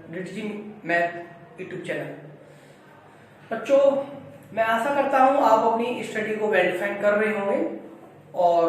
डिटजी math YouTube channel. बच्चों, मैं आशा करता हूँ आप अपनी स्टडी को वेल डिफाइन कर रहे होंगे और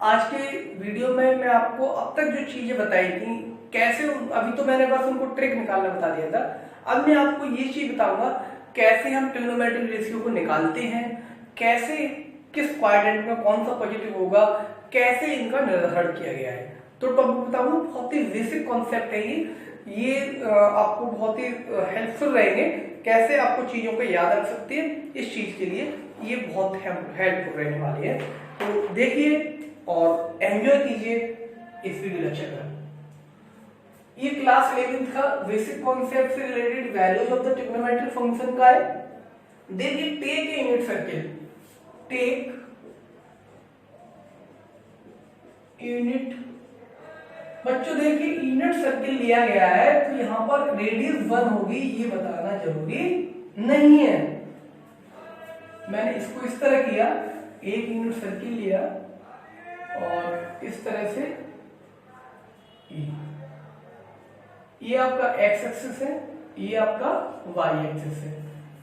आज के वीडियो में मैं आपको अब तक जो चीजें बताई थी कैसे, अभी तो मैंने बस उनको ट्रिक निकालना बता दिया था, अब मैं आपको ये चीज बताऊंगा कैसे हम ट्रिग्नोमेट्रिक रेशियो को निकालते हैं, कैसे किस क्वाड्रेंट में कौन सा पॉजिटिव होगा, कैसे इनका निर्धारण किया गया है। तो टॉपिक बताऊंगा, बहुत ही बेसिक कॉन्सेप्ट है ये आपको बहुत ही हेल्पफुल रहेंगे, कैसे आपको चीजों को याद रख सकते हैं, इस चीज के लिए ये बहुत हेल्पफुल रहने वाली है। तो देखिए और एंजॉय कीजिए इस वीडियो लेक्चर का। ये क्लास 11th का बेसिक कॉन्सेप्ट से related values of the trigonometric function का है। देखिए, take a unit circle, take unit, बच्चों देखिए यूनिट सर्किल लिया गया है तो यहां पर रेडियस 1 होगी ये बताना जरूरी नहीं है। मैंने इसको इस तरह किया, एक यूनिट सर्किल लिया और इस तरह से ये आपका एक्स एक्सिस है, ये आपका वाई एक्सिस है।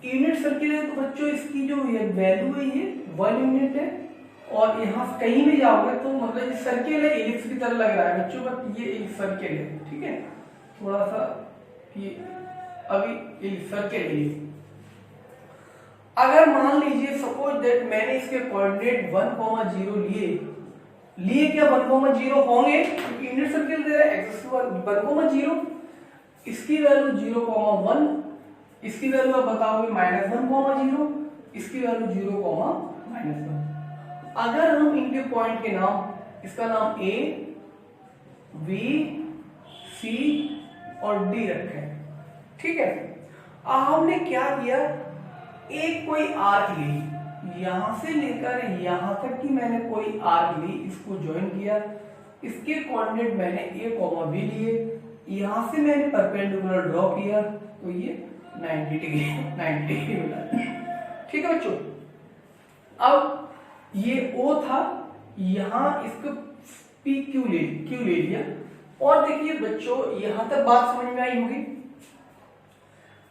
यूनिट सर्किल है तो बच्चों इसकी जो वैल्यू है ये 1 यूनिट है और यहाँ कहीं भी जाओगे तो मतलब ये सर्किल है, एलिप्स की तरह लग रहा है बच्चों, बट ये एक सर्किल है, ठीक है। थोड़ा सा ये अभी ये सर्किल है। अगर मान लीजिए सपोज दैट मैंने इसके कोऑर्डिनेट 1,0 लिए क्या 1,0 होंगे क्योंकि यूनिट सर्किल दे रहा है, एक्सिस 1,0, इसकी वैल्यू 0,1, इसकी वैल्यू आप बताओगे -1,0, इसकी वैल्यू 0,-1। अगर हम इनके पॉइंट के नाम, इसका नाम ए, बी, सी और डी रखें, ठीक है। अब हमने क्या किया, एक कोई आर्क ली, यहां से लेकर यहां तक की मैंने कोई आर्क ली, इसको ज्वाइन किया, इसके कोऑर्डिनेट मैंने ए, बी लिए, यहां से मैंने परपेंडिकुलर ड्रॉ किया तो ये 90 डिग्री मिला, ठीक है बच्चों। अब ये O था, यहां इसको P क्यू ले लिया और देखिए बच्चों यहां तक बात समझ में आई होगी।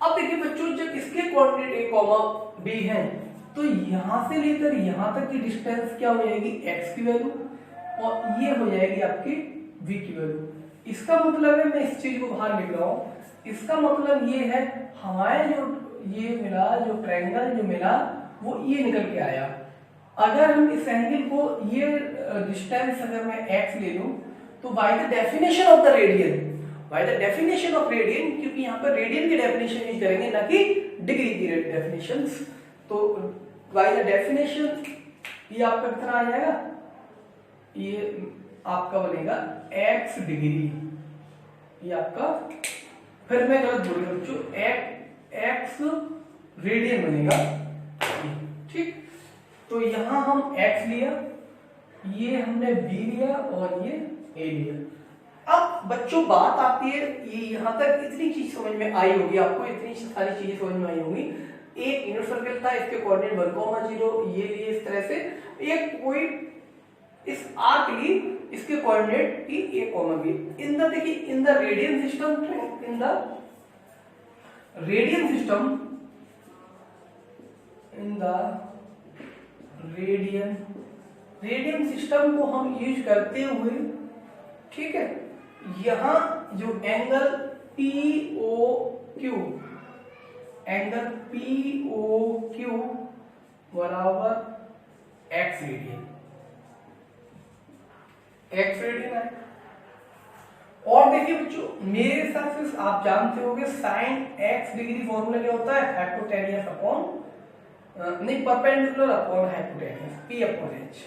अब देखिए बच्चों, जब इसके कोऑर्डिनेट A, B हैं तो यहां से लेकर यहां तक की डिस्टेंस क्या हो जाएगी, x की वैल्यू, और ये हो जाएगी आपकी v की वैल्यू। इसका मतलब है, मैं इस चीज को बाहर लिख रहा हूं, इसका मतलब ये है हमारे जो ये मिला, जो ट्रायंगल जो मिला वो ये निकल के आया। अगर हम इस एंगल को, ये डिस्टेंस अगर मैं x ले लूं तो by the definition of the radian, क्योंकि यहाँ पर रेडियन की डेफिनेशन यूज करेंगे ना कि डिग्री की डेफिनेशन, तो बाय द डेफिनेशन ये आपका कितना आ जाएगा, ये आपका बनेगा x डिग्री, ये आपका, फिर मैं गलत बोल रहा हूं बच्चों, x रेडियन बनेगा, ठीक। तो यहां हम x लिया, ये हमने b लिया और ये a लिया। अब बच्चों बात आती है, ये यहां तक इतनी चीज समझ में आई होगी आपको, इतनी सारी चीजें समझ में आई होंगी। एक यूनिट सर्किल था, इसके कोऑर्डिनेट 1,0 ये लिए इस तरह से, एक कोई इस आर्क ली, इसके कोऑर्डिनेट की a, b। इन द देखिए in the radian system, radian system को हम यूज करते हुए, ठीक है, यहां जो एंगल POQ बराबर x रेडियन है। और देखिए बच्चों, मेरे हिसाब से आप जानते होंगे साइन x डिग्री फॉर्मूला क्या होता है, hypotenuse upon perpendicular upon hypotenuse, P/h।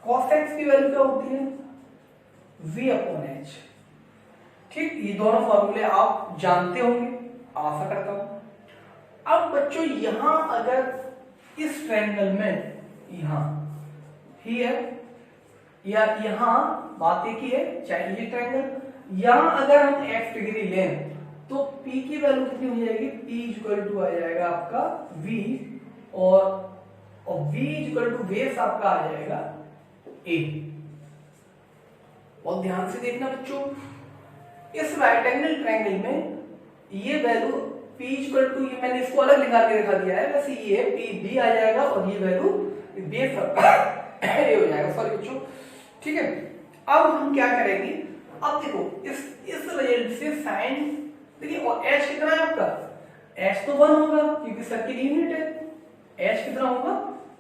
cos x की वैल्यू क्या होती है, V/h, ठीक। ये दोनों फॉर्मूले आप जानते होंगे, आशा करता हूं। अब बच्चों यहां अगर इस ट्रायंगल में, यहां हियर या यहां बात एक ही है, चाहे ये ट्रायंगल, यहां अगर हम x डिग्री लें तो P की वैल्यू कितनी हो जाएगी, P इक्वल टू आ जाएगा आपका V, और V इक्वल टू बेस आपका आ जाएगा A। और ध्यान से देखना बच्चों, इस राइट एंगल ट्रायंगल में ये वैल्यू p इक्वल टू, ये मैंने इसको अलग निकाल के दिखा दिया है, वैसे ये p b आ जाएगा और ये वैल्यू b ए हो जाएगा, सॉरी बच्चों, ठीक है। अब हम क्या करेंगे, अब देखो इस रिजल्ट से साइन, देखिए और h कितना है आपका, h तो 1 होगा क्योंकि सर्किल यूनिट है, h कितना होगा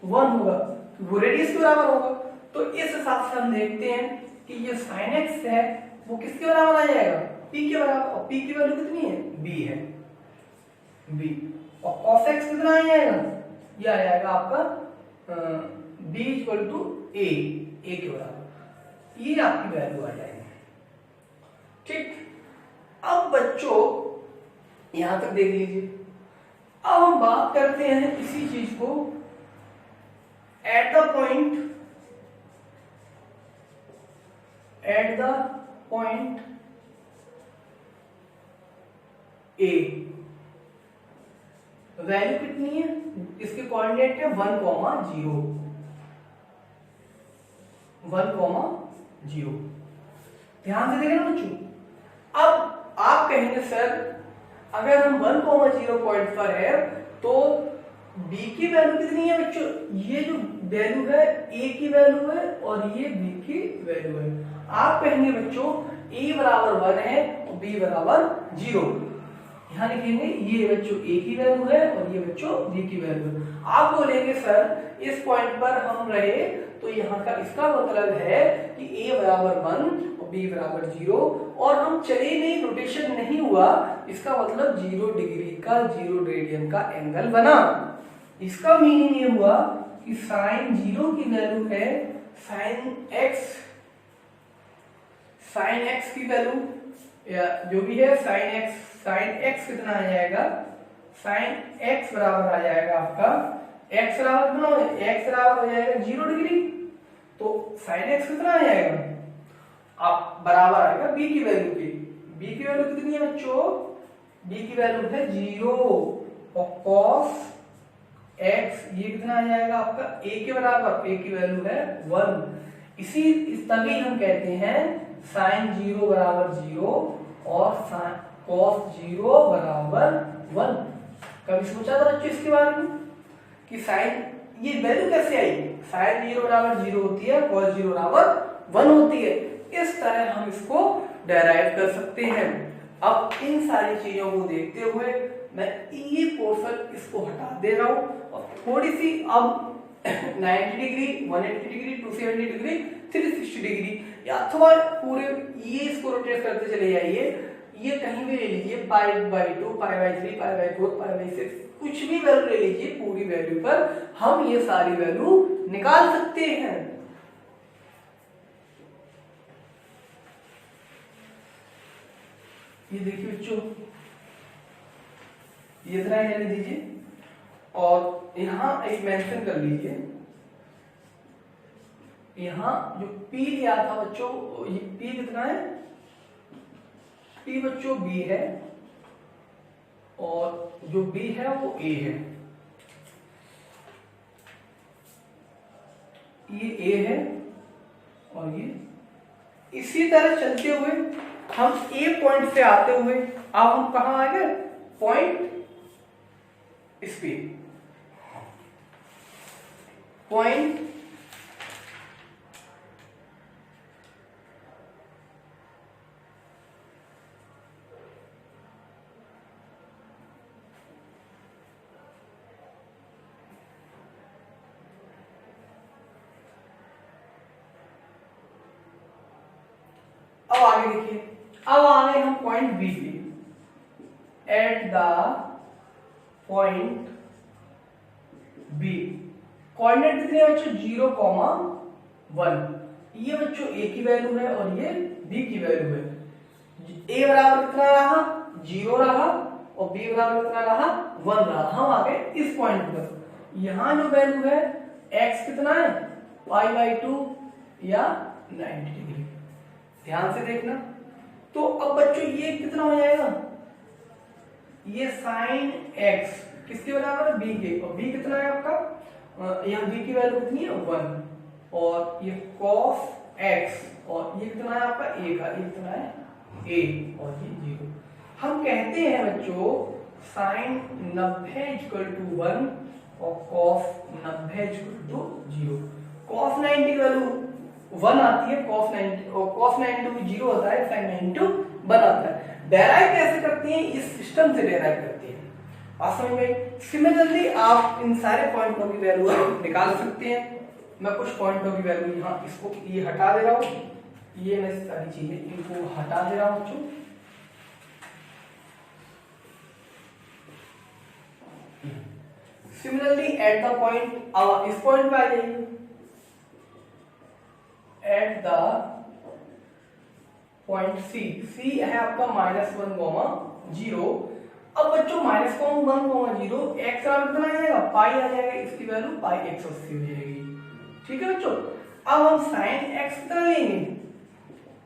1 होगा, वो रेडियस के बराबर होगा। तो इस हिसाब से हम देखते हैं कि ये sin x है वो किसके बराबर आ जाएगा, p के बराबर, और p की वैल्यू कितनी है, b है, b, और cos x कितना आ जाएगा, ये आ जाएगा आपका b इक्वल टू a के बराबर, ये आपकी वैल्यू आ जाएगी, ठीक। अब बच्चों यहां तक देख लीजिए। अब हम बात करते हैं इसी चीज को eight the point A, value कितनी है, इसके कोऑर्डिनेट है 1,0, 1,0। ध्यान से देखना बच्चों। अब आप कहेंगे सर अगर हम 1,0 पॉइंट पर है तो b की वैल्यू कितनी है बच्चों, ये जो वैल्यू है a की वैल्यू है और ये b की वैल्यू है। आप कहेंगे बच्चों a बराबर 1 है और b बराबर 0, यहाँ लिखेंगे ये बच्चों a की वैल्यू है और ये बच्चों b की वैल्यू है। आप बोलेंगे सर इस पॉइंट पर हम रहे तो यहाँ का इसका मतलब है कि a बराबर 1 और b बराबर 0 और हम चले नहीं, रोटेशन नहीं हुआ, इसका मतलब 0 डिग्री का 0 रेडियन का एंगल बना। इसका मीनिंग ये हुआ कि साइन 0 की वैल्यू है साइन x की वैल्यू या जो भी है साइन x कितना आ जाएगा, साइन x बराबर आ जाएगा आपका, x बराबर कितना हो जाएगा, x बराबर हो जाएगा 0 डिग्री, तो साइन x कितना आ जाएगा, आप बराबर आएगा b की वैल्यू के। b की वैल्यू कितनी है बच्चों, b की वैल्यू है 0 और cos x ये कितना आ जाएगा आपका a के बराबर, a की वैल्यू है 1। तभी हम कहते हैं साइन 0 बराबर 0 और cos 0 बराबर 1। कभी सोचा था बच्चों इसके बारे में कि साइन ये वैल्यू कैसे आई, साइन 0 बराबर 0 होती है, cos 0 बराबर 1 होती है। इस तरह हम इसको डेराइव कर सकते हैं। अब इन सारी चीजों को देखते हुए मैं ये पोर्शन इसको हटा दे रहा हूं और थोड़ी सी अब 90 डिग्री, 180 डिग्री, 270 डिग्री, 360 डिग्री अथवा पूरे ये इसको रोटेट करते चले जाइए, ये कहीं भी ले लीजिए, π/2, π/3, π/4, π/6, कुछ भी वैल्यू ले लीजिए, पूरी वैल्यू पर हम ये सारी वैल्यू निकाल सकते हैं। ये देखिए बच्चों, ये इतना ही लेने दीजिए और यहां एक मेंशन कर लीजिए, यहां जो P लिया था बच्चों, ये P कितना है, P बच्चों B है और जो B है वो A है, ये A है और ये, इसी तरह चलते हुए हम A पॉइंट से आते हुए अब हम कहां आ गए, पॉइंट इस पे, पॉइंट अब आगे देखिए, अब आ गए हम पॉइंट बी पे, at the point B coordinate कितने हैं बच्चों, 0,1। ये बच्चों a की वैल्यू है और ये b की वैल्यू है। a बराबर कितना रहा, 0 रहा और b बराबर कितना रहा, 1 रहा। हम आ गए इस पॉइंट पर, यहां जो वैल्यू है x कितना है, π/2 या 90 डिग्री। ध्यान से देखना। तो अब बच्चों ये कितना हो जाएगा, ये साइन x किसके बराबर है, b के, और b कितना है आपका, यहाँ b की वैल्यू कितनी है 1 और ये cos x और ये कितना है आपका a का, ये कितना है a और ये 0। हम कहते हैं बच्चों साइन 90 इक्वल टू 1 और कॉस 90 इक्वल टू 0। कॉस 90 की वैल्यू 1 आती है, कॉस 90 और कॉस 90 भी 0 होता है, साइन 90 1 आता है। डेराइव कैसे करती हैं? इस सिस्टम से डेराइव करती हैं। आप समझ में? सिमिलरली आप इन सारे पॉइंटों की वैल्यू निकाल सकते हैं। मैं कुछ पॉइंटों की वैल्यू यहाँ इसको ये हटा दे रहा हूँ, ये मैं सारी चीजें इनको हटा दे रहा हूँ बच्चों। सिमिलरली एट द पॉइंट, अब इस पॉइंट पे आ जाइए, एट द पॉइंट सी, सी है आपका -1, 0। अब बच्चों -1, 0 एक्स का कितना आ जाएगा? पाई आ जाएगा, इसकी वैल्यू पाई 180 हो जाएगी। ठीक है बच्चों, अब हम साइन एक्स कितना लेंगे?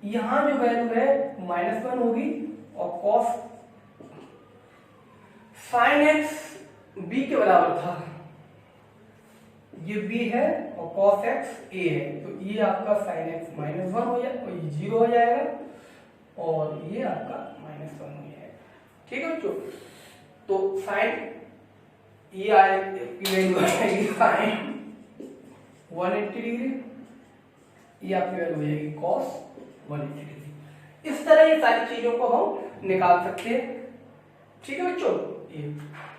यहां जो वैल्यू है -1 होगी और कॉस साइन एक्स बी के बराबर था, ये b है और cos x a है, तो ये आपका sin x -1 हो जाएगा, ये 0 हो जाएगा और ये आपका -1 हो जाएगा। ठीक है बच्चों, तो sin ये आएगी sin 180 डिग्री, ये आपकी वैल्यू हो जाएगी cos 180 डिग्री। इस तरह ये सारी चीजों को हम निकाल सकते हैं। ठीक है बच्चों, ये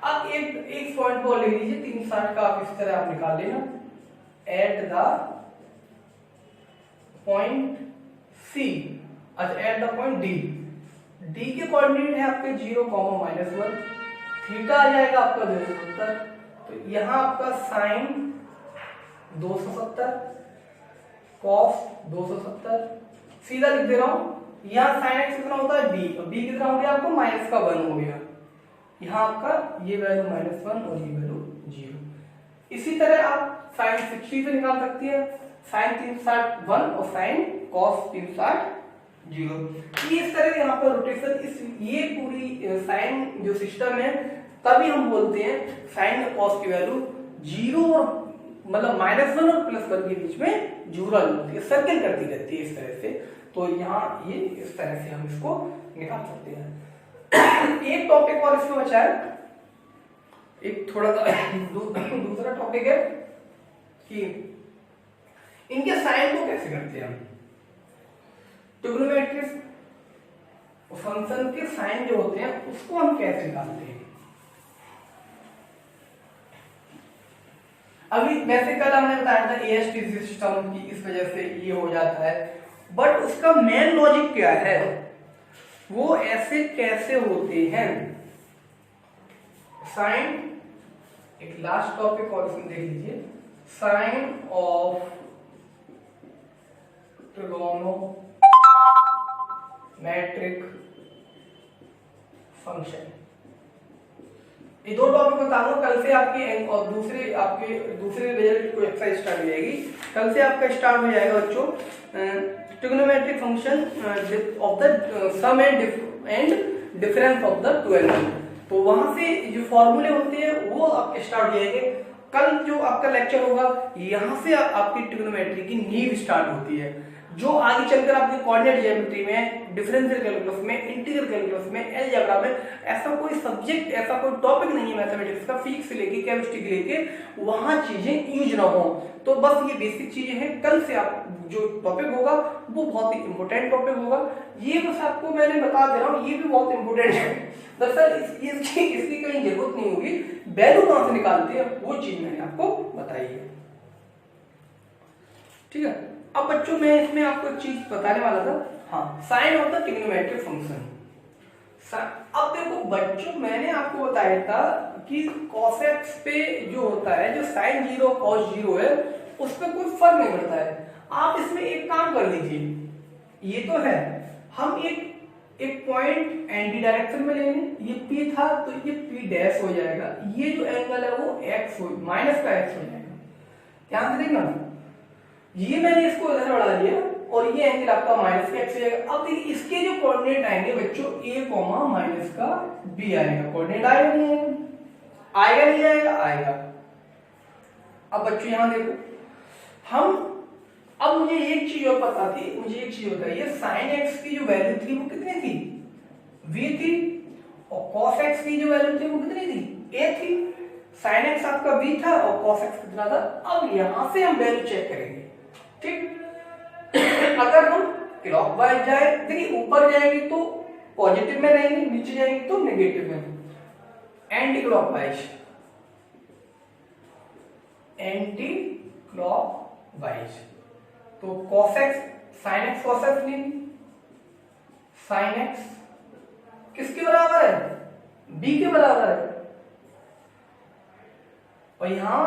अब एक पॉइंट को लिख लीजिए, 360 का आप इस तरह आप निकाल लेना। एट द पॉइंट सी, अच्छा eight the point D, D के कोऑर्डिनेट है आपके 0, -1, थीटा आ जाएगा आपका 270, तो यहां आपका साइन 270 कॉस 270 सीधा लिख दे रहा हूं। यहां साइन एक्स कितना होता है? b, और b कितना हो गया आपको? -1 हो गया। यहाँ आपका ये वैल्यू -1 और ये वैल्यू 0। इसी तरह आप साइन 60 से निकाल सकती है, साइन 360 1 और साइन कॉस 360 0। इस तरह यहाँ पर रोटेशन, इस ये पूरी साइन जो सिस्टम है, तभी हम बोलते हैं साइन और कॉस की वैल्यू 0 और मतलब -1 और +1 के बीच में जुड़ल होती है, सर्किल करती रहती है इस तरह से। तो यहाँ ये इस तरह से हम इसको निकाल सकते हैं। एक टॉपिक और इसमें बचा है, एक थोड़ा सा दूसरा टॉपिक है कि इनके साइन को कैसे करते हैं हम। ट्रिग्नोमेट्रिक फंक्शन के साइन जो होते हैं उसको हम कैसे निकालते हैं। अभी वैसे कल हमने बताया था AST सिस्टम की इस वजह से ये हो जाता है, बट उसका मेन लॉजिक क्या है, वो ऐसे कैसे होते हैं। साइन, एक लास्ट टॉपिक और इसमें देख लीजिए, साइन ऑफ ट्रिगोनोमेट्रिक फंक्शन। ये दो टॉपिक बता दूं, कल से आपकी और दूसरे रिजल्ट को एक्सरसाइज स्टार्ट हो जाएगी। कल से आपका स्टार्ट हो जाएगा बच्चों trigonometric function of the sum and difference of the two angle. तो वहां से जो फॉर्मूले होते हैं वो आपके स्टार्ट हो जाएंगे। कल जो आपका लेक्चर होगा यहाँ से आपकी ट्रिग्नोमेट्री की नींव स्टार्ट होती है, जो आगे चलकर आपके कोऑर्डिनेट ज्योमेट्री में, डिफरेंशियल कैलकुलस में, इंटीग्रल कैलकुलस में, अलजेब्रा में ऐसा कोई सब्जेक्ट, ऐसा कोई टॉपिक नहीं है मैथमेटिक्स का, फिजिक्स से लेके केमिस्ट्री के लेके वहां चीजें यूज ना हो। तो बस ये बेसिक चीजें हैं। कल से आप जो टॉपिक होगा वो बहुत ही इंपॉर्टेंट टॉपिक होगा। ये बस आपको मैंने बता दे रहा हूँ, ये भी बहुत इंपॉर्टेंट है। दरअसल इसकी कहीं जरूरत नहीं होगी, वैल्यू कहां से निकालते हैं वो चीज मैंने आपको बताई है। ठीक है, अब बच्चों मैं इसमें आपको एक चीज बताने वाला था, हाँ, sine of the trigonometric function. अब देखो बच्चों, मैंने आपको बताया था कि cos x पे जो होता है, जो sin 0 cos 0 है, उस पर कोई फर्क नहीं पड़ता है। आप इसमें एक काम कर लीजिए, ये तो है, हम एक पॉइंट एंटी डायरेक्शन में लेंगे, ये P था तो ये P डैश हो जाएगा, ये जो एंगल है वो x हो, माइनस का x हो जाएगा। ध्यान से देखना, ये मैंने इसको इधर बढ़ा दिया और ये एंगल आपका माइनस का x हो जाएगा। अब देखिए इसके जो कोऑर्डिनेट आएंगे बच्चों, a माइनस का b आएगा। कोऑर्डिनेट आएगा नहीं आएगा, नहीं आएगा, आएगा। अब बच्चों यहां देखो, हम अब मुझे एक चीज और पता थी, मुझे एक चीज बताइए, साइन एक्स की जो वैल्यू थी वो कितनी थी, v थी, और कॉस एक्स की जो वैल्यू थी वो कितनी थी, a थी। साइन एक्स आपका v था और कॉस एक्स कितना था। अब यहां से हम वैल्यू चेक करेंगे, ठीक। अगर हम क्लॉकवाइज जाए, देखिए ऊपर जाएंगे तो पॉजिटिव में रहेंगे, नीचे जाएंगे तो नेगेटिव में। एंटी क्लॉकवाइज, एंटी क्लॉकवाइज, तो cos x sin x cos x लेंगे। sin x किसके बराबर है, b के बराबर है, और यहां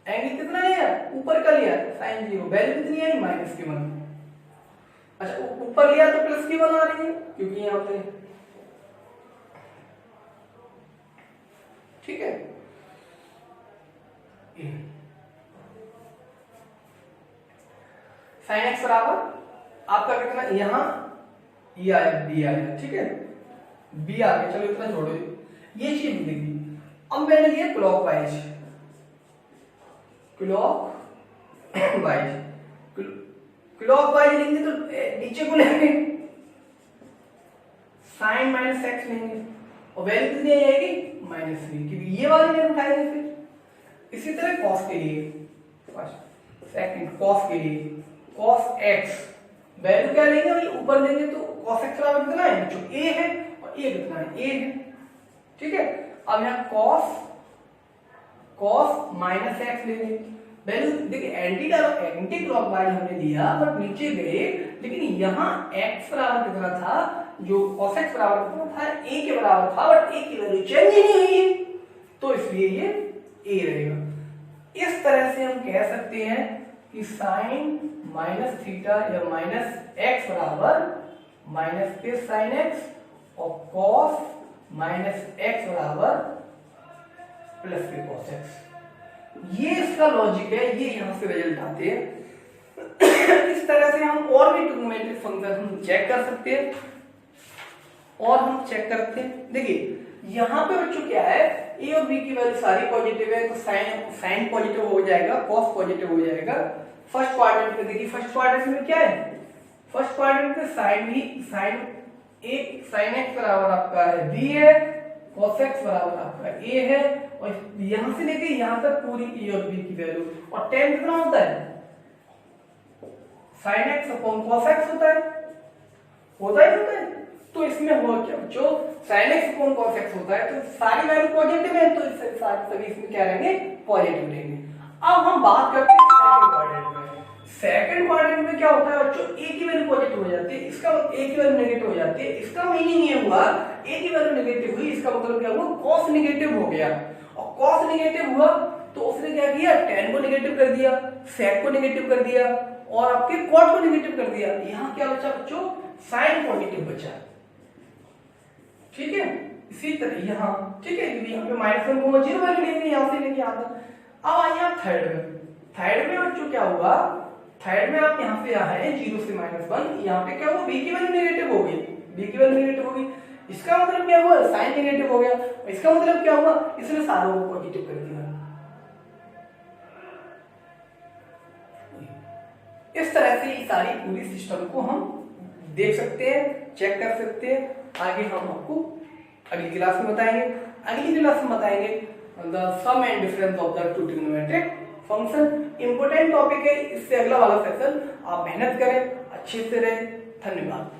एंगल कितना लिया, ऊपर का लिया sin 0, वैल्यू कितनी आई -1। अच्छा ऊपर लिया तो +1 आ रही है क्योंकि यहां पे, ठीक है। sin x बराबर आपका कितना, यहां ये आया b आया, ठीक है, b आ गया, चलो इतना छोड़ो, ये चीज देखिए। अब मैंने लिया क्लॉकवाइज, क्लॉकवाइज, क्लॉकवाइज लेंगे तो नीचे को लेंगे, साइन -x लेंगे और वैल्यू कितनी आ जाएगी -3, क्योंकि ये वाली नहीं उठाएंगे फिर। इसी तरह cos के लिए, फर्स्ट सेकंड cos के लिए, cos x वैल्यू क्या लेंगे भाई, ऊपर लेंगे तो cos x बराबर कितना है, जो a है, और a कितना है, a है, ठीक है। अब यहाँ cos -x लेंगे, वैल्यू देखिए एंटी क्लॉकवाइज हमने लिया बट नीचे गए, लेकिन यहाँ x बराबर कितना था, जो cos x बराबर कितना था, a के बराबर था, बट a की वैल्यू चेंज ही नहीं हुई है, तो इसलिए ये a रहेगा। इस तरह से हम कह सकते हैं कि साइन -थीटा या -x बराबर -k sin x और cos -x बराबर +k cos x। ये इसका लॉजिक है, ये यहां से रिजल्ट आते हैं। इस तरह से हम और भी ट्रिग्नोमेट्रिक फंक्शन हम चेक कर सकते हैं, और हम चेक करते हैं। देखिए यहां पे बच्चों क्या है, a और b की वैल्यू सारी पॉजिटिव है, तो साइन पॉजिटिव हो जाएगा, cos पॉजिटिव हो जाएगा। फर्स्ट क्वाड्रेंट में देखिए, फर्स्ट क्वाड्रेंट में क्या है, फर्स्ट क्वाड्रेंट में साइन x बराबर आपका है b है, cos x बराबर आपका a है, और यहां से लेके यहां तक पूरी a और b की वैल्यू, और tan कितना होता है, sin x upon cos x होता है, होता है। तो इसमें हो क्या, जो sin x upon cos x होता है, तो सारी वैल्यू पॉजिटिव है, तो इससे सभी इसमें क्या रहेंगे, पॉजिटिव रहेंगे। अब हम बात करते हैं सेकंड क्वाड्रेंट में। सेकंड क्वाड्रेंट में क्या होता है बच्चों, a की वैल्यू पॉजिटिव हो जाती है, इसका a की वैल्यू नेगेटिव हो जाती है। इसका मीनिंग ये हुआ, a की वैल्यू नेगेटिव हुई, इसका मतलब क्या हुआ, cos नेगेटिव हो गया, और cos नेगेटिव हुआ तो उसने क्या किया, tan को नेगेटिव कर दिया, sec को नेगेटिव कर दिया, और आपके cot को नेगेटिव कर दिया। यहाँ क्या बचा बच्चों, sin पॉजिटिव बचा, ठीक है। इसी तरह यहाँ, ठीक है, क्योंकि यहाँ पे -1,0 वैल्यू लेंगे, यहाँ से लेके यहाँ तक। अब आइए आप थर्ड में बच्चों क्या होगा, थर्ड में आप यहाँ से आए 0 से -1, यहाँ पे क्या हुआ, b की वैल्यू नेगेटिव हो गई, b की वैल्यू नेगेटिव हो गई, इसका मतलब क्या हुआ, साइन नेगेटिव हो गया, इसका मतलब क्या हुआ, इसने सारों को पॉजिटिव कर दिया। इस तरह से ये सारी पूरी सिस्टम को हम देख सकते हैं, चेक कर सकते हैं। आगे हम आपको अगली क्लास में बताएंगे, अगली क्लास में बताएंगे the sum and difference of the two trigonometric function. Important topic है, इससे अगला वाला सेक्शन आप मेहनत करें, अच्छे से रहे। धन्यवाद।